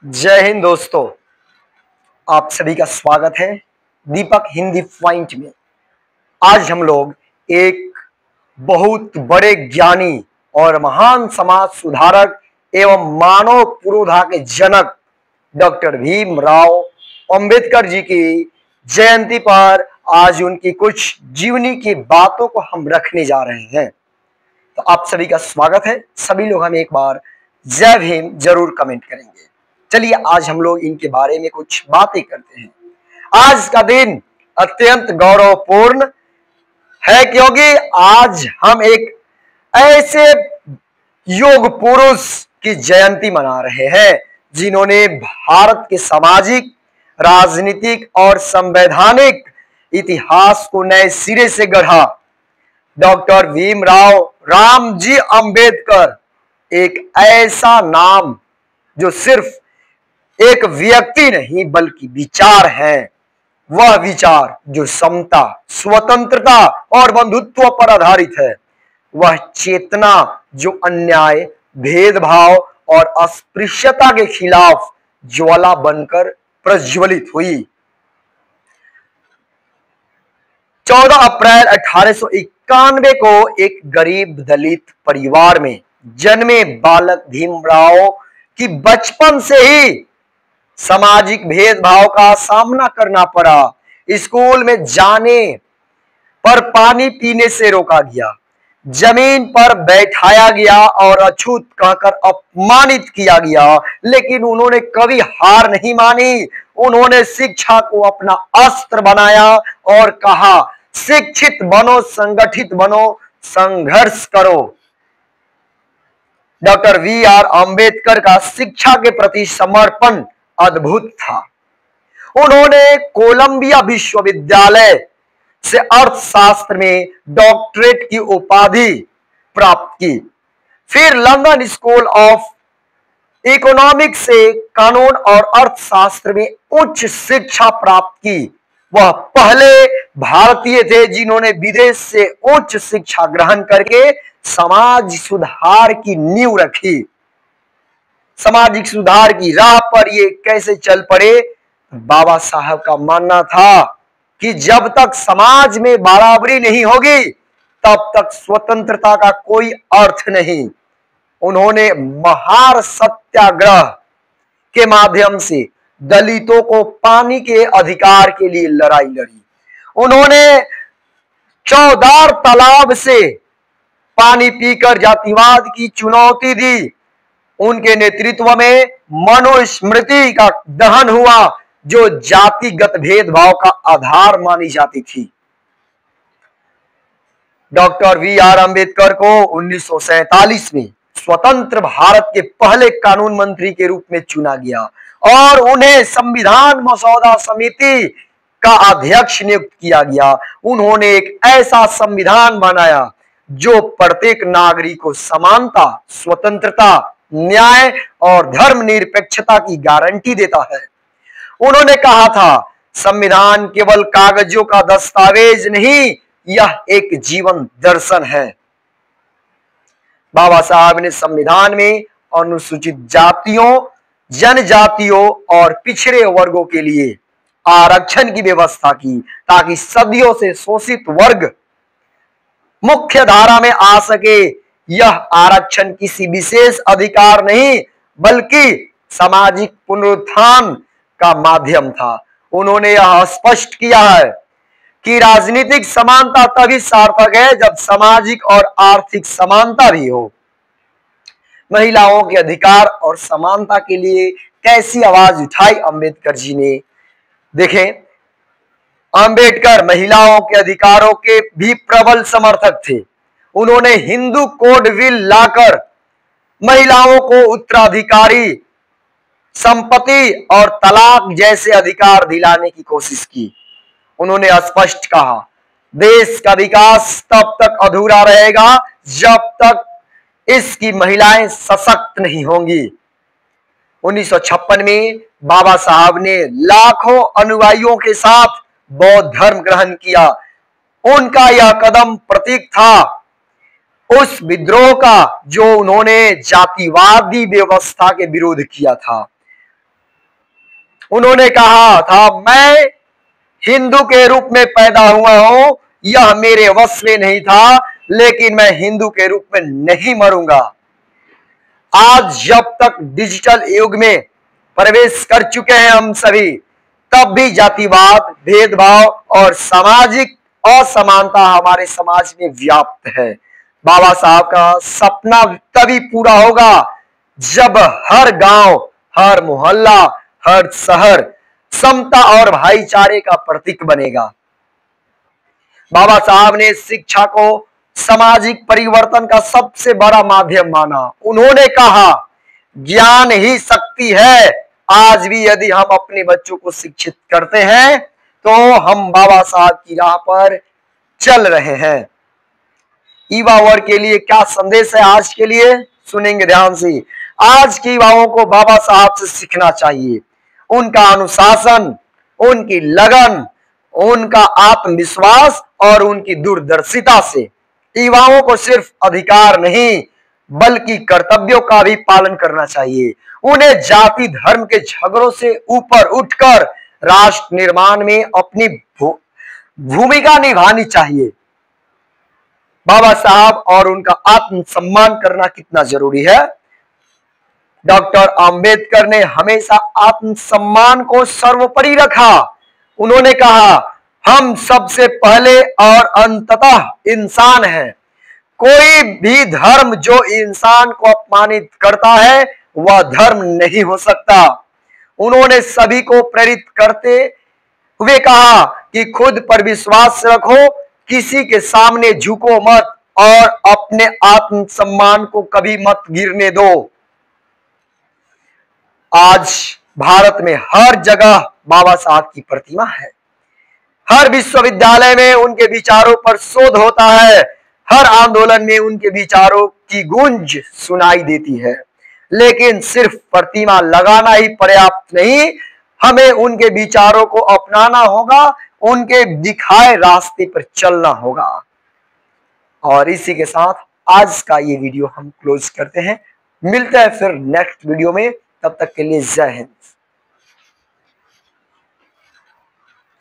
जय हिंद दोस्तों। आप सभी का स्वागत है दीपक हिंदी पॉइंट में। आज हम लोग एक बहुत बड़े ज्ञानी और महान समाज सुधारक एवं मानव पुरोधा के जनक डॉक्टर भीमराव अंबेडकर जी की जयंती पर आज उनकी कुछ जीवनी की बातों को हम रखने जा रहे हैं। तो आप सभी का स्वागत है। सभी लोग हमें एक बार जय भीम जरूर कमेंट करेंगे। चलिए आज हम लोग इनके बारे में कुछ बातें करते हैं। आज का दिन अत्यंत गौरवपूर्ण है क्योंकि आज हम एक ऐसे योग पुरुष की जयंती मना रहे हैं जिन्होंने भारत के सामाजिक, राजनीतिक और संवैधानिक इतिहास को नए सिरे से गढ़ा। डॉक्टर भीमराव रामजी अंबेडकर एक ऐसा नाम जो सिर्फ एक व्यक्ति नहीं बल्कि विचार है। वह विचार जो समता, स्वतंत्रता और बंधुत्व पर आधारित है। वह चेतना जो अन्याय, भेदभाव और अस्पृश्यता के खिलाफ ज्वाला बनकर प्रज्वलित हुई। 14 अप्रैल 1891 को एक गरीब दलित परिवार में जन्मे बालक भीमराव की बचपन से ही सामाजिक भेदभाव का सामना करना पड़ा। स्कूल में जाने पर पानी पीने से रोका गया, जमीन पर बैठाया गया और अछूत कहकर अपमानित किया गया, लेकिन उन्होंने कभी हार नहीं मानी। उन्होंने शिक्षा को अपना अस्त्र बनाया और कहा, शिक्षित बनो, संगठित बनो, संघर्ष करो। Doctor VR. अंबेडकर का शिक्षा के प्रति समर्पण अद्भुत था। उन्होंने कोलंबिया विश्वविद्यालय से अर्थशास्त्र में डॉक्टरेट की उपाधि प्राप्त की। फिर लंदन स्कूल ऑफ इकोनॉमिक्स से कानून और अर्थशास्त्र में उच्च शिक्षा प्राप्त की। वह पहले भारतीय थे जिन्होंने विदेश से उच्च शिक्षा ग्रहण करके समाज सुधार की नींव रखी। सामाजिक सुधार की राह पर ये कैसे चल पड़े? बाबा साहब का मानना था कि जब तक समाज में बराबरी नहीं होगी तब तक स्वतंत्रता का कोई अर्थ नहीं। उन्होंने महार सत्याग्रह के माध्यम से दलितों को पानी के अधिकार के लिए लड़ाई लड़ी। उन्होंने चौदार तालाब से पानी पीकर जातिवाद की चुनौती दी। उनके नेतृत्व में मनुस्मृति का दहन हुआ जो जातिगत भेदभाव का आधार मानी जाती थी। Doctor VR. अंबेडकर को 1947 में स्वतंत्र भारत के पहले कानून मंत्री के रूप में चुना गया और उन्हें संविधान मसौदा समिति का अध्यक्ष नियुक्त किया गया। उन्होंने एक ऐसा संविधान बनाया जो प्रत्येक नागरिक को समानता, स्वतंत्रता, न्याय और धर्मनिरपेक्षता की गारंटी देता है। उन्होंने कहा था, संविधान केवल कागजों का दस्तावेज नहीं, यह एक जीवन दर्शन है। बाबा साहब ने संविधान में अनुसूचित जातियों, जनजातियों और पिछड़े वर्गों के लिए आरक्षण की व्यवस्था की ताकि सदियों से शोषित वर्ग मुख्य धारा में आ सके। यह आरक्षण किसी विशेष अधिकार नहीं बल्कि सामाजिक पुनरुत्थान का माध्यम था। उन्होंने यह स्पष्ट किया है कि राजनीतिक समानता तभी सार्थक है जब सामाजिक और आर्थिक समानता भी हो। महिलाओं के अधिकार और समानता के लिए कैसी आवाज उठाई अंबेडकर जी ने। देखें, अंबेडकर महिलाओं के अधिकारों के भी प्रबल समर्थक थे। उन्होंने हिंदू कोड बिल लाकर महिलाओं को उत्तराधिकारी संपत्ति और तलाक जैसे अधिकार दिलाने की कोशिश की। उन्होंने स्पष्ट कहा, देश का विकास तब तक अधूरा रहेगा जब तक इसकी महिलाएं सशक्त नहीं होंगी। 1956 में बाबा साहब ने लाखों अनुयायियों के साथ बौद्ध धर्म ग्रहण किया। उनका यह कदम प्रतीक था उस विद्रोह का जो उन्होंने जातिवादी व्यवस्था के विरोध किया था। उन्होंने कहा था, मैं हिंदू के रूप में पैदा हुआ हूं, यह मेरे वश में नहीं था, लेकिन मैं हिंदू के रूप में नहीं मरूंगा। आज जब तक डिजिटल युग में प्रवेश कर चुके हैं हम सभी, तब भी जातिवाद, भेदभाव और सामाजिक असमानता हमारे समाज में व्याप्त है। बाबा साहब का सपना तभी पूरा होगा जब हर गांव, हर मोहल्ला, हर शहर समता और भाईचारे का प्रतीक बनेगा। बाबा साहब ने शिक्षा को सामाजिक परिवर्तन का सबसे बड़ा माध्यम माना। उन्होंने कहा, ज्ञान ही शक्ति है। आज भी यदि हम अपने बच्चों को शिक्षित करते हैं तो हम बाबा साहब की राह पर चल रहे हैं। युवा वर्ग के लिए क्या संदेश है आज के लिए, सुनेंगे ध्यान से। आज के युवाओं को बाबा साहब से सीखना चाहिए। उनका अनुशासन, उनकी लगन, उनका आत्मविश्वास और उनकी दूरदर्शिता से युवाओं को सिर्फ अधिकार नहीं बल्कि कर्तव्यों का भी पालन करना चाहिए। उन्हें जाति धर्म के झगड़ों से ऊपर उठकर राष्ट्र निर्माण में अपनी भूमिका निभानी चाहिए। बाबा साहब और उनका आत्मसम्मान करना कितना जरूरी है। डॉक्टर अंबेडकर ने हमेशा आत्मसम्मान को सर्वोपरि रखा। उन्होंने कहा, हम सबसे पहले और अंततः इंसान हैं। कोई भी धर्म जो इंसान को अपमानित करता है वह धर्म नहीं हो सकता। उन्होंने सभी को प्रेरित करते हुए कहा कि खुद पर विश्वास रखो, किसी के सामने झुको मत और अपने आत्मसम्मान को कभी मत गिरने दो। आज भारत में हर जगह बाबा साहब की प्रतिमा है। हर विश्वविद्यालय में उनके विचारों पर शोध होता है। हर आंदोलन में उनके विचारों की गूंज सुनाई देती है। लेकिन सिर्फ प्रतिमा लगाना ही पर्याप्त नहीं, हमें उनके विचारों को अपनाना होगा, उनके दिखाए रास्ते पर चलना होगा। और इसी के साथ आज का ये वीडियो हम क्लोज करते हैं। मिलते हैं फिर नेक्स्ट वीडियो में, तब तक के लिए जय हिंद।